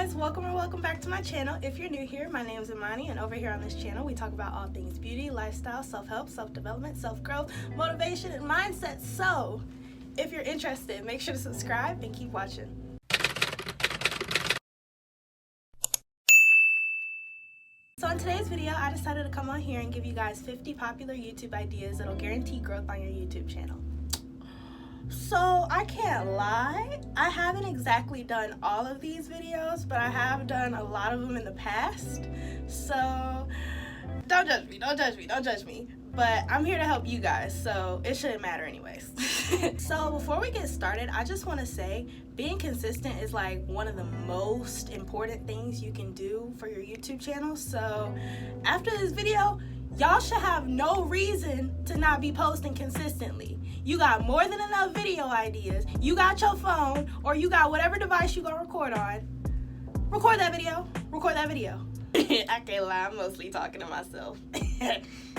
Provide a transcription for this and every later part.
guys, welcome or welcome back to my channel. If you're new here, my name is Imani, and over here on this channel we talk about all things beauty, lifestyle, self-help, self-development, self-growth, motivation, and mindset. So if you're interested, make sure to subscribe and keep watching. So in today's video, I decided to come on here and give you guys 50 popular YouTube ideas that'll guarantee growth on your YouTube channel. So I can't lie, I haven't exactly done all of these videos, but I have done a lot of them in the past. So don't judge me. But I'm here to help you guys, so it shouldn't matter anyways. So before we get started, I just want to say being consistent is like one of the most important things you can do for your YouTube channel. So after this video, y'all should have no reason to not be posting consistently. You got more than enough video ideas. You got your phone, or you got whatever device you gonna record on. Record that video. I can't lie, I'm mostly talking to myself.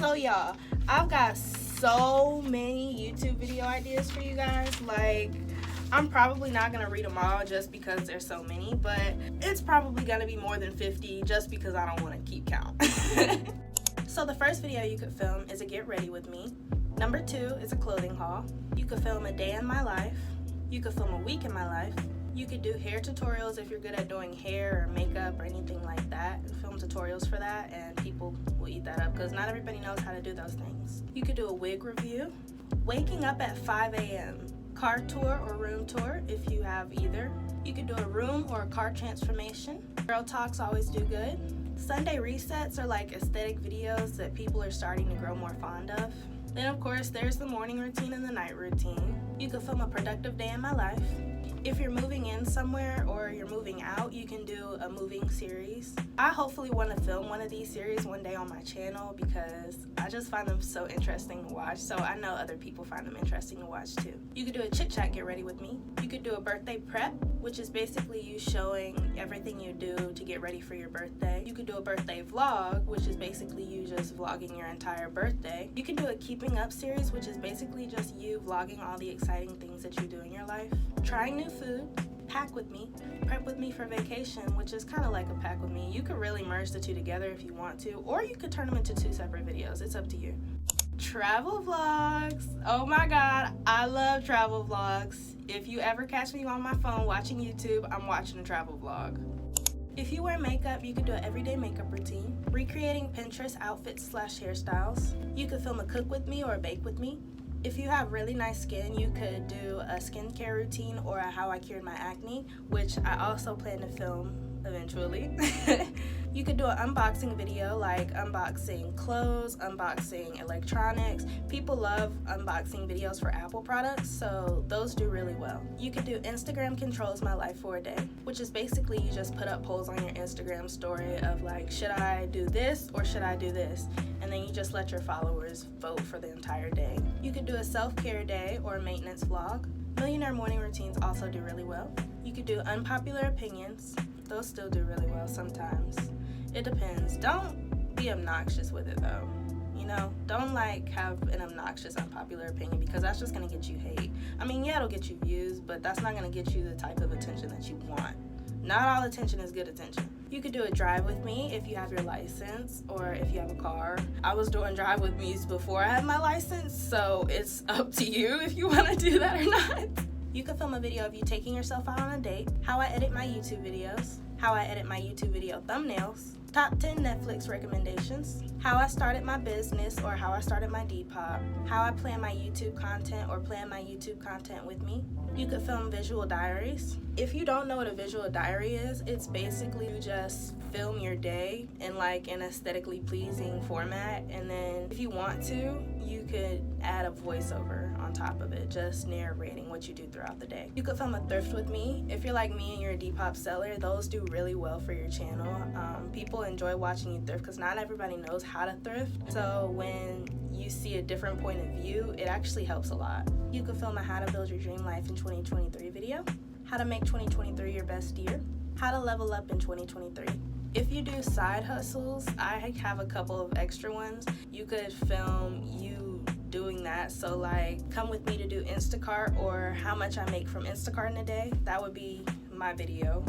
So y'all, I've got so many YouTube video ideas for you guys. Like, I'm probably not gonna read them all just because there's so many, but it's probably gonna be more than 50 just because I don't wanna keep count. So the first video you could film is a get ready with me. Number 2 is a clothing haul. You could film a day in my life. You could film a week in my life. You could do hair tutorials if you're good at doing hair or makeup or anything like that. Film tutorials for that, and people will eat that up because not everybody knows how to do those things. You could do a wig review. Waking up at 5 a.m. Car tour or room tour if you have either. You could do a room or a car transformation. Girl talks always do good. Sunday resets are like aesthetic videos that people are starting to grow more fond of. Then of course there's the morning routine and the night routine. You could film a productive day in my life. If you're moving in somewhere or you're moving out, you can do a moving series. I hopefully want to film one of these series one day on my channel because I just find them so interesting to watch. So I know other people find them interesting to watch too. You could do a chit chat get ready with me. You could do a birthday prep, which is basically you showing everything you do to get ready for your birthday. You could do a birthday vlog, which is basically you just vlogging your entire birthday. You can do a keeping up series, which is basically just you vlogging all the exciting things that you do in your life. Trying new food, pack with me, prep with me for vacation, which is kind of like a pack with me. You could really merge the two together if you want to, or you could turn them into 2 separate videos. It's up to you. Travel vlogs. Oh my god, I love travel vlogs. If you ever catch me on my phone watching YouTube, I'm watching a travel vlog. If you wear makeup, you could do an everyday makeup routine. Recreating Pinterest outfits/hairstyles. You could film a cook with me or a bake with me. If you have really nice skin, you could do a skincare routine or a how I cured my acne, which I also plan to film eventually. You could do an unboxing video, like unboxing clothes, unboxing electronics. People love unboxing videos for Apple products, so those do really well. You could do Instagram controls my life for a day, which is basically you just put up polls on your Instagram story of like, should I do this or should I do this? And then you just let your followers vote for the entire day. You could do a self-care day or a maintenance vlog. Millionaire morning routines also do really well. You could do unpopular opinions. Those still do really well sometimes. It depends. Don't be obnoxious with it though. You know, don't like have an obnoxious unpopular opinion because that's just gonna get you hate. I mean, yeah, it'll get you views, but that's not gonna get you the type of attention that you want. Not all attention is good attention. You could do a drive with me if you have your license or if you have a car. I was doing drive with me's before I had my license, so it's up to you if you want to do that or not. You could film a video of you taking yourself out on a date, how I edit my YouTube videos, how I edit my YouTube video thumbnails, top 10 Netflix recommendations, how I started my business or how I started my Depop, how I plan my YouTube content or plan my YouTube content with me. You could film visual diaries. If you don't know what a visual diary is, it's basically you just film your day in like an aesthetically pleasing format, and then if you want to, you could add a voiceover on top of it, just narrating what you do throughout the day. You could film a thrift with me. If you're like me and you're a Depop seller, those do really well for your channel. People enjoy watching you thrift because not everybody knows how to thrift. So when you see a different point of view, it actually helps a lot. You could film a how to build your dream life in 2023 video, how to make 2023 your best year, how to level up in 2023. If you do side hustles, I have a couple of extra ones. You could film you doing that. So like, come with me to do Instacart or how much I make from Instacart in a day. That would be my video.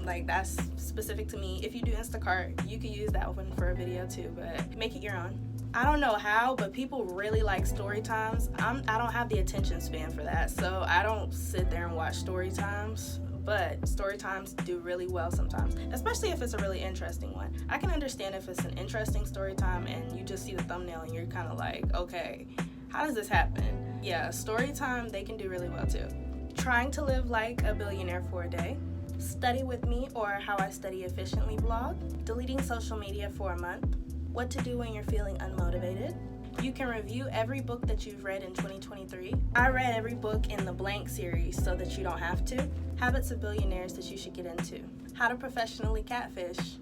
Like, that's specific to me. If you do Instacart, you could use that one for a video too, but make it your own. I don't know how, but people really like story times. I don't have the attention span for that, so I don't sit there and watch story times. But story times do really well sometimes, especially if it's a really interesting one. I can understand if it's an interesting story time and you just see the thumbnail and you're kind of like, okay, how does this happen? Yeah, story time, they can do really well too. Trying to live like a billionaire for a day. Study with me, or how I study efficiently vlog. Deleting social media for a month. What to do when you're feeling unmotivated. You can review every book that you've read in 2023. I read every book in the Blank series so that you don't have to. Habits of billionaires that you should get into. How to professionally catfish.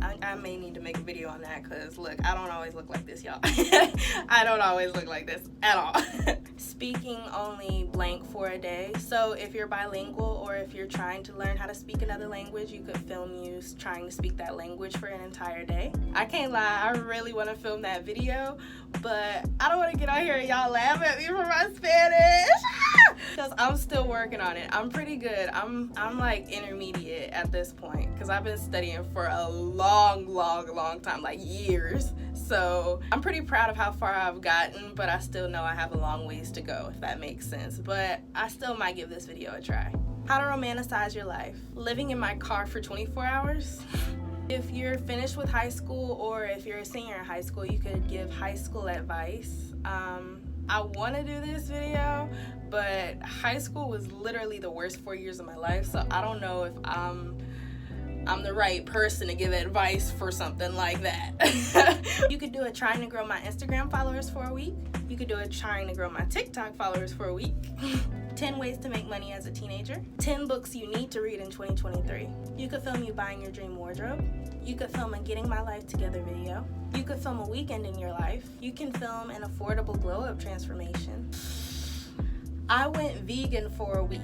I may need to make a video on that because, look, I don't always look like this, y'all. I don't always look like this at all. Speaking only blank for a day. So if you're bilingual or if you're trying to learn how to speak another language, you could film you trying to speak that language for an entire day. I can't lie, I really want to film that video, but I don't want to get on here and y'all laugh at me for my Spanish. Because I'm still working on it. I'm pretty good. I'm like intermediate at this point because I've been studying for a long time, like years. So I'm pretty proud of how far I've gotten, but I still know I have a long ways to go, if that makes sense. But I still might give this video a try. How to romanticize your life. Living in my car for 24 hours. If you're finished with high school or if you're a senior in high school, you could give high school advice. I want to do this video, but high school was literally the worst 4 years of my life, so I don't know if I'm the right person to give advice for something like that. You could do a trying to grow my Instagram followers for a week. You could do a trying to grow my TikTok followers for a week. 10 ways to make money as a teenager. 10 books you need to read in 2023. You could film you buying your dream wardrobe. You could film a getting my life together video. You could film a weekend in your life. You can film an affordable glow up transformation. I went vegan for a week.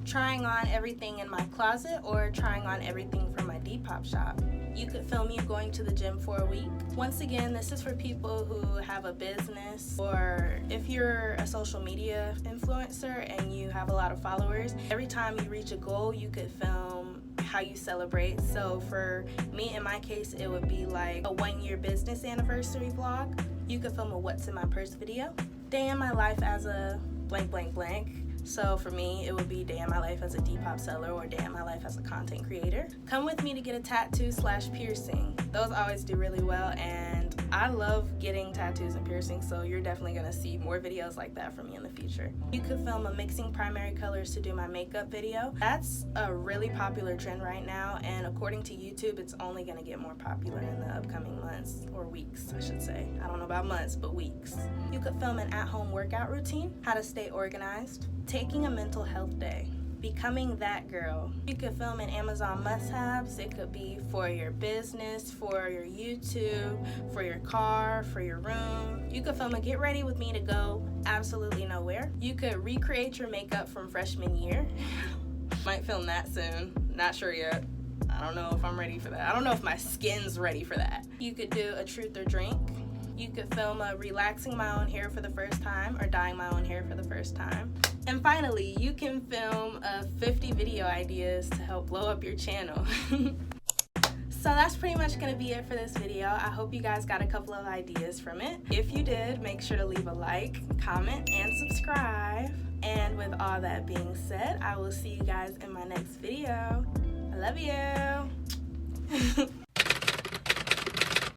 Trying on everything in my closet or trying on everything from my Depop shop. You could film you going to the gym for a week. Once again, this is for people who have a business, or if you're a social media influencer and you have a lot of followers, every time you reach a goal, you could film how you celebrate. So for me, in my case, it would be like a 1-year business anniversary vlog. You could film a what's in my purse video. Day in my life as a blank blank blank. So for me, it would be day in my life as a Depop seller or day in my life as a content creator. Come with me to get a tattoo/piercing. Those always do really well, and I love getting tattoos and piercings, so you're definitely gonna see more videos like that from me in the future. You could film a mixing primary colors to do my makeup video. That's a really popular trend right now, and according to YouTube, it's only gonna get more popular in the upcoming months, or weeks, I should say. I don't know about months, but weeks. You could film an at-home workout routine, how to stay organized, taking a mental health day, becoming that girl. You could film an Amazon must-haves. It could be for your business, for your YouTube, for your car, for your room. You could film a get ready with me to go absolutely nowhere. You could recreate your makeup from freshman year. Might film that soon. Not sure yet. I don't know if I'm ready for that. I don't know if my skin's ready for that. You could do a truth or drink. You could film a relaxing my own hair for the first time or dyeing my own hair for the first time. And finally, you can film 50 video ideas to help blow up your channel. So that's pretty much going to be it for this video. I hope you guys got a couple of ideas from it. If you did, make sure to leave a like, comment, and subscribe. And with all that being said, I will see you guys in my next video. I love you.